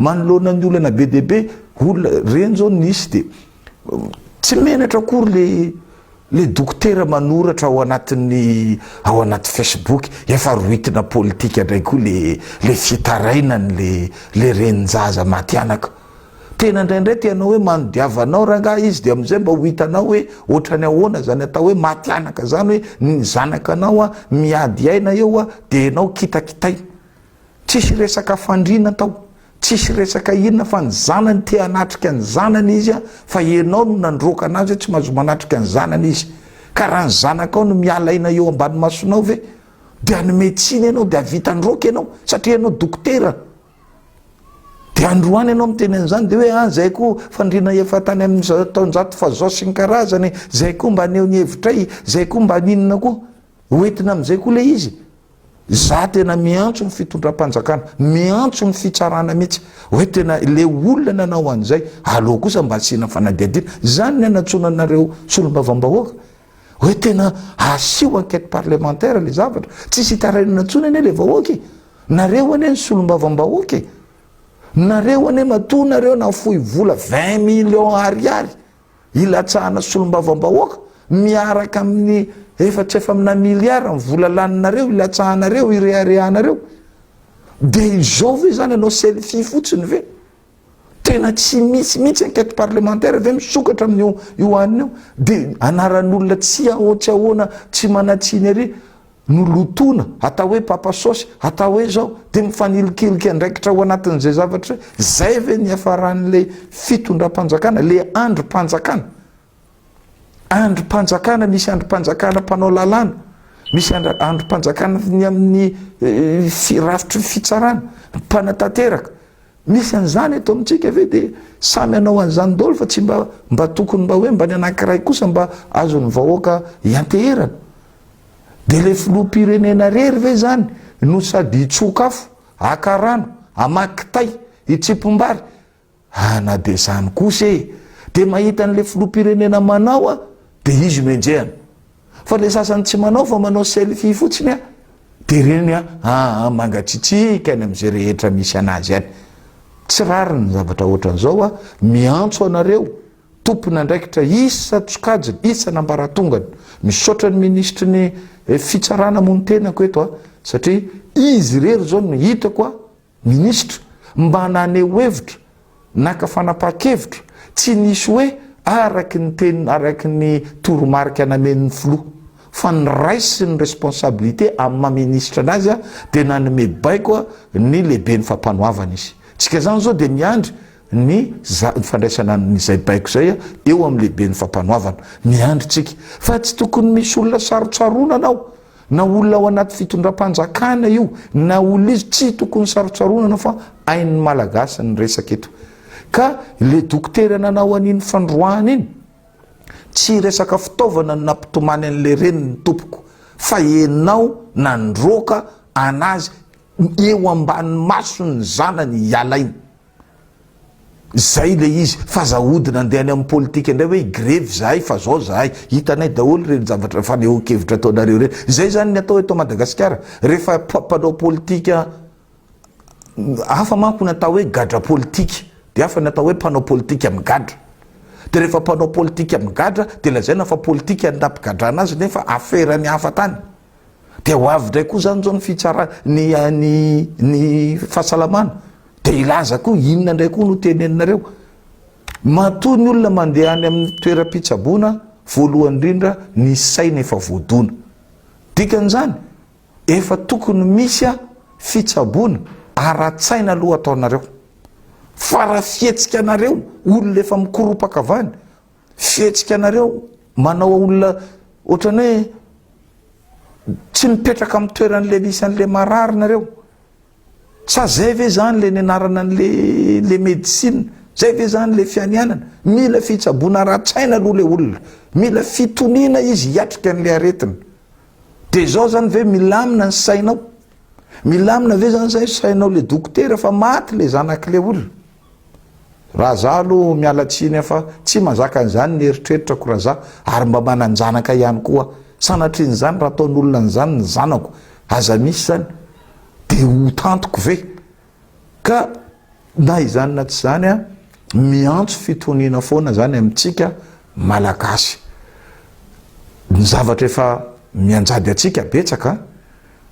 manoloana ny olana be deaibe olona reny zao nisy de tsy menatra akory le dokotera manoratra ao anaty Facebook efa roitina politika ndray koa le fitarainany le renjaza matianaka tena ndraindray tianao hoe manodiavanao ranga izy de amizay mba ho hitanao hoe ohatrany ahoana zany atao hoe matianaka zany hoe ny zanakanao miady aina eo de enao kitakitay tsisy resaka fandrina tao tsisy resaka inona fa ny zanany te anatrika ny zanany izy fa enao no nandroka anazy tsy mahazo manatrika ny zanany izy ka raha ny zanakao no mialaina eo ambany masonao ve de any médecine ianao de avitandroka ianao satria ianao dokotera de androany ianao miteny an'izany de hoe zay koa fandrina efa tany amin'ny taonjato fa zao sy ny karazany zay koa mba aneo ny hevitray zay koa mba ninona koa hoentina am'izay koa le izy za tena miantso ny fitondram-panjakana miantso ny fitsarana mihitsy hoe tena le olona nanao an'izay aloha kosa mba asina fanadiadina zany ny anatsonanareo solom-bavambahoaka hoe tena asio enquête parlementaire le zavatra tsisy hitarainana tsony ane le vahoaky nareo ane ny solom-bavambahoaky nareo ane matoa nareo na fohy vola 20 millions ariary ilatsahana solom-bavambahoaka miaraka amin'ny efa amina miliara vola laninareo ilatsahanareo ireharehanareo de izao ve zany anao selfie fotsiny ve tena tsy misy mihitsy enquête parlementaire ve misokatra amin'ny io anina io de anaran'olona tsy ahoana tsy manatsiny ary nolotona atao hoe papasosy atao hoe zao de mifanilikiliky andraikitra ao anatin'izay zavatra zay ve ny afaran'le fitondram-panjakana le androm-panjakana androm-panjakana misy androm-panjakana mpanao lalàna misy androm-panjakana ny amin'ny rafitry fitsarana mpanatanteraka misy an'izany eto amintsika ve de samy anao an'izany daholo fa tsy mba tokony mba hoe mba ny anankiray kosa mba azon'ny vahoaka ianteherana de le filoham-pirenena rery ve zany no sady hitsokafo akarano amakitay hitsipombary na de zany kosa de mahita n'le filoham-pirenena manao de izy menjehana fa le sasany tsy manao fa manao selfie fotsiny de reny mangatsitsika any am'izay rehetra misy anazy any tsy rary ny zavatra ohatran'izao miantso anareo tompona andraikitra isa tsokajiny isa nambaratongany misaotra ny ministry ny fitsarana mony tenako eto satria izy rery zao no hitako ministra mba naneho hevitra naka fanapa-kevitra tsy nisy hoe araky ny teny araky ny toromarika anamen'ny filoha fa ny raisy ny responsabilité amin'ny maministra anazy de nanome baiko ny lehibe ny fampanoavana izy tsika zany zao de miandry ny fandraisana nyzay baiko zay eo amin'ny lehibe ny fampanoavana miandry tsika fa tsy tokony misy olona sarotsaroana anao na olona ao anaty fitondram-panjakana io na olona izy tsy tokony sarotsaroana anao fa ain'ny malagasy ny resaka eto ka le dokotera nanao an'iny fandroahana iny tsy resaka fitaovana ny nampitomany an'le reny ny tompoko fa enao nandroka anazy eo ambany maso ny zanany ialainy zay le izy fa zahodina andeha any amin'ny politika indray hoe greve zahay fa zao zahay hitanay daholo reny zavatra fanehoan-kevitra ataonareo reny zay zany ny atao eto Madagasikara rehefa mpanao politika hafa manko natao hoe gadra politika de hafa natao hoe mpanao politika migadra de rehefa mpanao politika migadra de lazaina fa politika nampigadrana azy nefa aferany hafa tany de ho avy ndray koa zany zao ny fitsara ny fahasalamana de ilaza koa inona ndray koa no teneninareo matoa ny olona mandeha any amin'ny toeram-pitsaboana voalohany indrindra ny saina efa voadona dikan'izany efa tokony misy fitsaboana ara-tsaina aloha ataonareo fa raha fihetsika anareo olona efa mikoropaka avany fihetsika anareo manao olona ohatrany hoe tsy mipetraka amin'ny toeran'le misy an'le marary nareo sa zay ve zany le nianarana an'le médecine zay ve zany le fianianana mila fitsaboana ara-tsaina aloha le olona mila fitoniana izy hiatrika an'le aretina de zao zany ve milamina ny sainao milamina ve zany zay sainao le dokotera fa maty le zanak'le olona raha za aloha mialatsiny fa tsy mazaka an'izany ny eritreritrako raha za ary mba mananjanaka ihany koa sanatriny zany raha ataon'olona n'izany ny zanako aza misy zany de ho tantoko ve ka na izany na tsy zany a miantso fitoniana foana zany amintsika malagasy. Ny zavatra efa mianjady atsika betsaka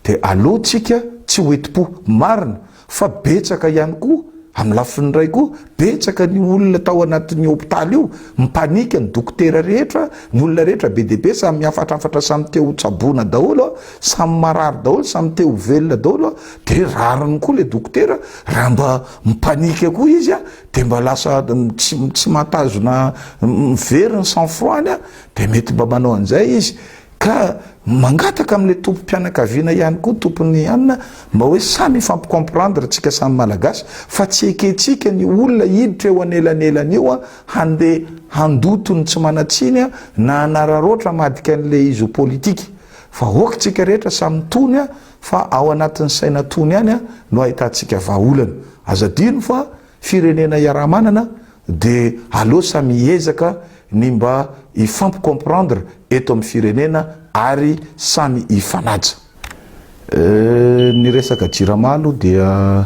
de alohatsika tsy hoeti-po marina fa betsaka ihany koa amin'ny lafiny ray koa betsaka ny olona tao anatin'ny hopitaly io mipanika ny dokotera rehetra, ny olona rehetra be deaibe samy miafatrafatra samy teo tsabona daholo samy marary daholo samy teo velona daholo de rariny koa le dokotera raha mba mipanika koa izy a de mba lasa tsy matazona miveriny sang froid-ny a de mety mba manao an'izay izy ka mangataka amin'le tompo-mpianakaviana ihany koa tompony anina mba hoe samy fampicomprendre tsika samy malagasy fa tsy eketsika ny olona hiditra eo anelanelany io a handeha handotony tsy manatsiny a na anararoatra madika an'le izo politika fa okitsika rehetra samy tony a fa ao anatin'ny saina tony ihany a no ahitantsika vahaolana azadino fa firenena iarahamanana de aloha samy ezaka ny mba ifampicomprendre eto amin'ny firenena ary samy ifanaja. Ny resaka jiramalo dia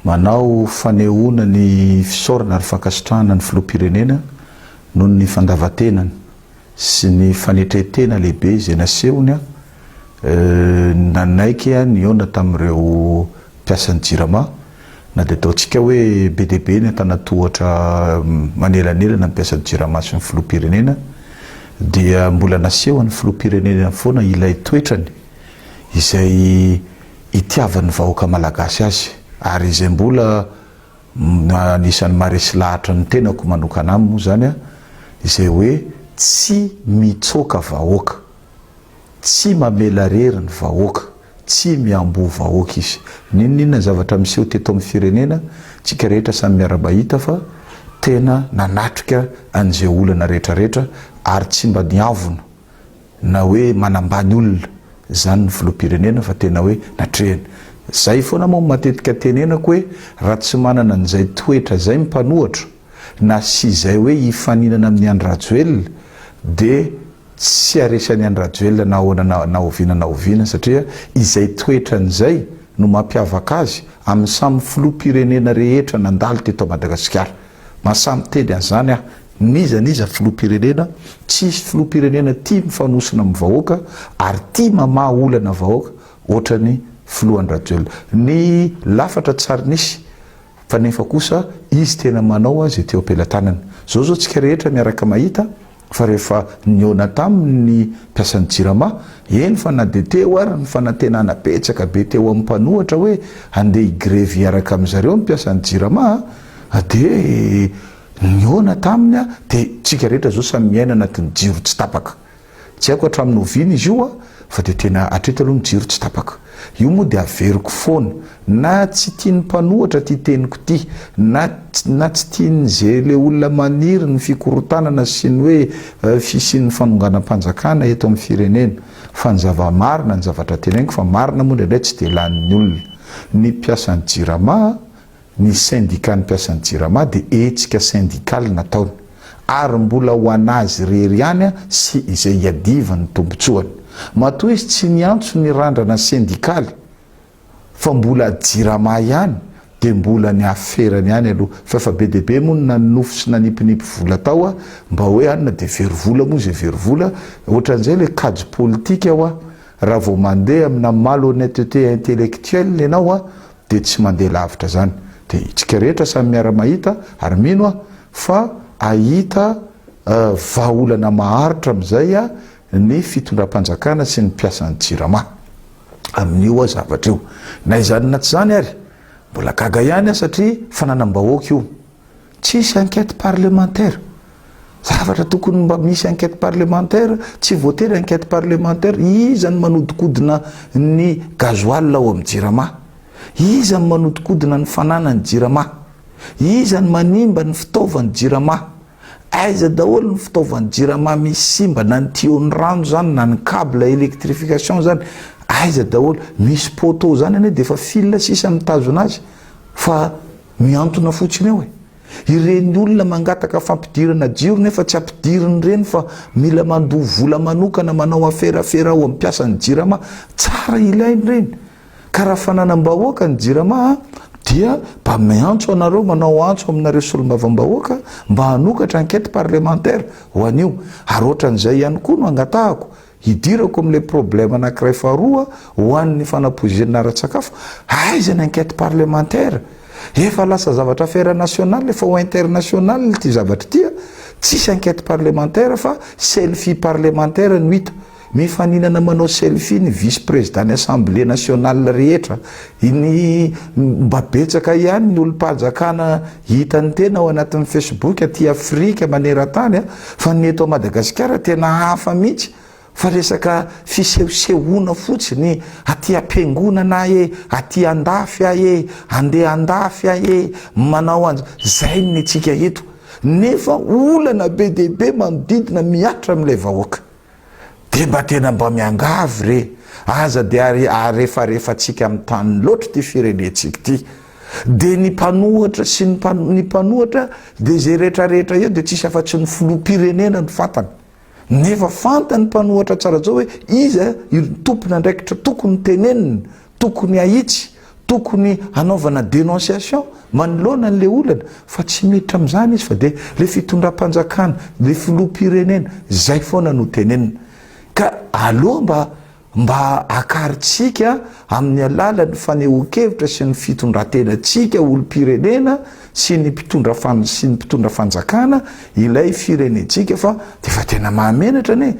manao fanehoana ny fisaorana ary fankasitrahana ny filoham-pirenena noho ny fandavatenany sy ny fanetretena lehibe izay nasehony nanaiky ny ona tamin'ireo mpiasan'ny jirama na de ataontsika hoe be deaibe ny antanatohatra manelanelana mpiasan'ny jirama sy ny filoham-pirenena dia mbola naseho ny filoham-pirenena foana ilay toetrany izay itiavan'ny vahoaka malagasy azy ary izay mbola anisan'ny maresy lahatra ny tenako manokana aminy moa zany a izay hoe tsy mitsoka vahoaka, tsy mamela rery ny vahoaka, tsy miambo vahoaka izy. Ninona zavatra miseho teto amin'ny firenena tsika rehetra samy miara-bahita fa tena nanatrika an'izay olana rehetrarehetra ary tsy mba niavona na hoe manambany olona zany ny filoham-pirenena fa tena hoe natrehany. Zay foana moa matetika tenenako hoe raha tsy manana an'izay toetra zay mipanohatra na sy zay hoe hifaninana amin'ny Andry Rajoelina de tsy aresany Andry Rajoelina na ahoana na oviana satria izay toetran'izay no mampiavaka azy amin'ny samy filoham-pirenena rehetra nandalo teto Madagasikara. Masamy teny an'izany a niza filoham-pirenena tsisy filoham-pirenena tia mifanosina amin'ny vahoaka ary tia mamaha olana vahoaka ohatrany filohan'ny Rajoelina. Ny lafatra tsara nisy fa nefa kosa izy tena manao azy teo am-pelantanany. Zao tsika rehetra miaraka mahita fa rehefa niona tamin'ny mpiasan'ny jirama eny fa na de teo ary ny fanantenana betsaka be teo amin'ny mpanohatra hoe andeha higrevy iaraka amin'izareo ny mpiasan'ny jirama de niona taminy a de tsika rehetra zao samy miaina anatin'ny jiro tsy tapaka. Tsy haiko hatramin'ny oviana izy io a fa de tena atreto aloha ny jiro tsy tapaka. Io moa de averiko foana na tsy tiany mpanohatra ty teniko ty na tsy tiany zay le olona maniry ny fikorotanana sy ny hoe fisian'ny fanonganam-panjakana eto amin'ny firenena fa ny zava-marina ny zavatra tenaiko fa marina moa ndraindray tsy de lan'ny olona. Ny mpiasan'ny jirama ny syndicat ny mpiasan'ny jirama de etsika syndicale nataony ary mbola ho anazy rery ihany a sy izay iadivany tombotsoany. Matoa izy tsy niantso ny randrana syndikaly fa mbola jirama ihany de mbola ny aferany ihany aloha fa be deaibe moa nanofo sy nanipinipy vola tao a mba hoe anina de verivola moa zay verivola ohatran'izay le cadre politique ao a raha vao mandeha amina malhonnêteté intellectuelle ianao a de tsy mandeha lavitra zany. De tsika rehetra samy miara-mahita ary mino a fa ahita vahaolana maharitra amin'izay a ny fitondram-panjakana sy ny mpiasan'ny jirama amin'io a zavatra io. Na izany na tsy zany ary mbola gaga ihany a satria fananam-bahoaka io tsisy enquête parlementaire. Zavatra tokony mba misy enquête parlementaire tsy voatery enquête parlementaire. Iza ny manodikodina ny gazoal ao amin'ny jirama, iza ny manodikodina ny fananany jirama, iza ny manimba ny fitaovan'ny jirama, aiza daholo ny fitaovan'ny jirama misy simba na ny tuyau-ny rano zany na ny câble électrification zany aiza daholo misy poteau zany ane de fa fil sisa mitazona azy fa miantona fotsiny eo ireny olona mangataka fampidirana jiro nefa tsy ampidiriny reny fa mila mandoha vola manokana manao aferafera ao amin'ny mpiasan'ny jirama tsara ilainy reny ka raha fananam-bahoaka ny jirama dia mba miantso anareo manao antso aminareo solomavambahoaka mba hanokatra enquête parlementaire ho anio. Ary ohatran'izay ihany koa no angatahako hidirako amin'le problème anankiray faharoa ho an'ny fanapoizinina ara-tsakafo. Aiza ny enquête parlementaire? Efa lasa zavatra affaire nationale efa ho international ty zavatra tia. Tsisy enquête parlementaire fa selfie parlementaire no hita. Mifaninana manao selfie ny vice-président ny assemblée nationale rehetra. Iny mba betsaka ihany ny olom-pahajakana hitany tena ao anatin'ny Facebook aty Afrika maneran-tany fa ny eto Madagasikara tena hafa mihitsy. Fa resaka fisehosehoana fotsiny aty ampiangonana aty andafy andeha andafy manao anjo zay ny tsika eto. Nefa olana be dehibe manodidina miatra amin'ilay vahoaka. De mba tena mba miangavy re aza de arefarefatsika amin'ny tany loatra ty firenentsika ty. De ny mpanohatra sy ny mpanohatra de zay rehetrarehetra eo de tsisy afa-tsy ny filoham-pirenena no fantany. Nefa fantany mpanohatra tsara zao hoe iza tompona andraikitra tokony tenenina, tokony ahitsy, tokony anaovana dénonciation manoloana n'le olana fa tsy miditra amin'izany izy fa de le fitondram-panjakana, le filoham-pirenena zay foana no tenenina. Ka aloha mba akaritsika amin'ny alalan'ny fanehoan-kevitra sy ny fitondrantenantsika olom-pirenena sy ny mpitondra fanjakana ilay firenentsika fa de fa tena mahamenatra ne.